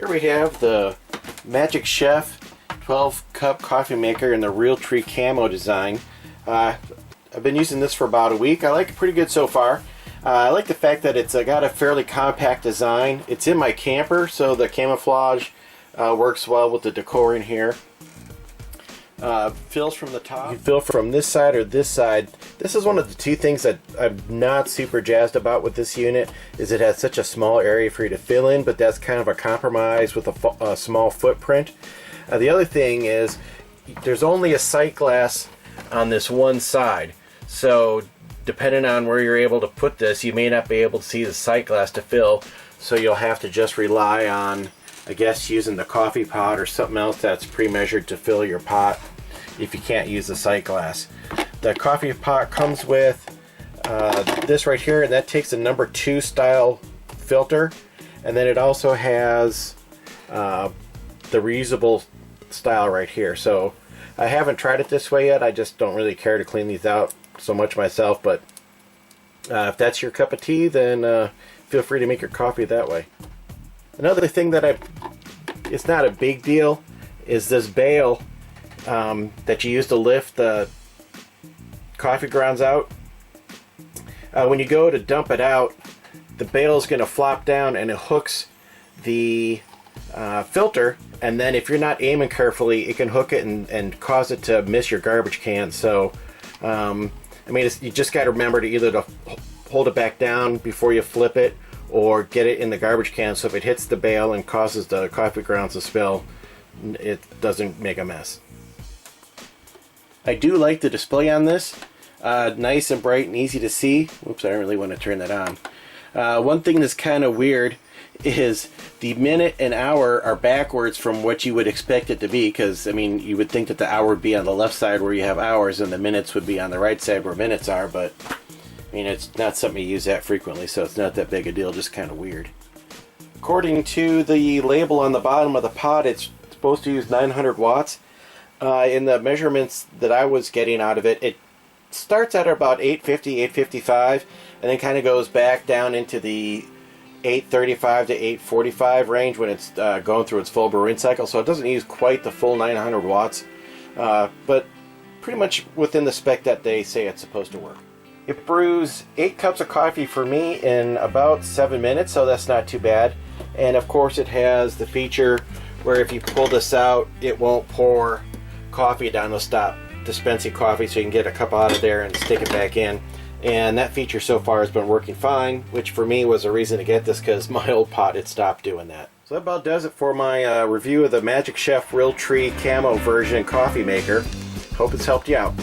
Here we have the Magic Chef 12 cup coffee maker in the Realtree Camo design. I've been using this for about a week. I like it pretty good so far. I like the fact that it's got a fairly compact design. It's in my camper, so the camouflage works well with the decor in here. Fills from the top. You can fill from this side or this side. This is one of the two things that I'm not super jazzed about with this unit, is it has such a small area for you to fill in, but that's kind of a compromise with a small footprint. The other thing is there's only a sight glass on this one side, so depending on where you're able to put this, you may not be able to see the sight glass to fill, so you'll have to just rely on, I guess, using the coffee pot or something else that's pre-measured to fill your pot if you can't use the sight glass. The coffee pot comes with this right here, and that takes a number 2 style filter, and then it also has the reusable style right here. So I haven't tried it this way yet. I just don't really care to clean these out so much myself, but if that's your cup of tea, then feel free to make your coffee that way. Another thing that it's not a big deal, is this bail that you use to lift the coffee grounds out. When you go to dump it out, the bail is going to flop down and it hooks the filter, and then if you're not aiming carefully, it can hook it and cause it to miss your garbage can. So I mean, you just got to remember to either to hold it back down before you flip it, or get it in the garbage can so if it hits the bail and causes the coffee grounds to spill, it doesn't make a mess. I do like the display on this. Nice and bright and easy to see. Oops, I don't really want to turn that on. One thing that's kind of weird is the minute and hour are backwards from what you would expect it to be, because I mean, you would think that the hour would be on the left side where you have hours and the minutes would be on the right side where minutes are, but I mean, it's not something you use that frequently, so it's not that big a deal, just kind of weird. According to the label on the bottom of the pot, it's supposed to use 900 watts. In the measurements that I was getting out of it, it starts at about 850, 855, and then kind of goes back down into the 835 to 845 range when it's going through its full brewing cycle, so it doesn't use quite the full 900 watts, but pretty much within the spec that they say it's supposed to work. It brews 8 cups of coffee for me in about 7 minutes, so that's not too bad. And of course it has the feature where if you pull this out, it won't pour coffee down. It'll stop dispensing coffee, so you can get a cup out of there and stick it back in. And that feature so far has been working fine, which for me was a reason to get this, because my old pot had stopped doing that. So that about does it for my review of the Magic Chef Realtree Camo version coffee maker. Hope it's helped you out.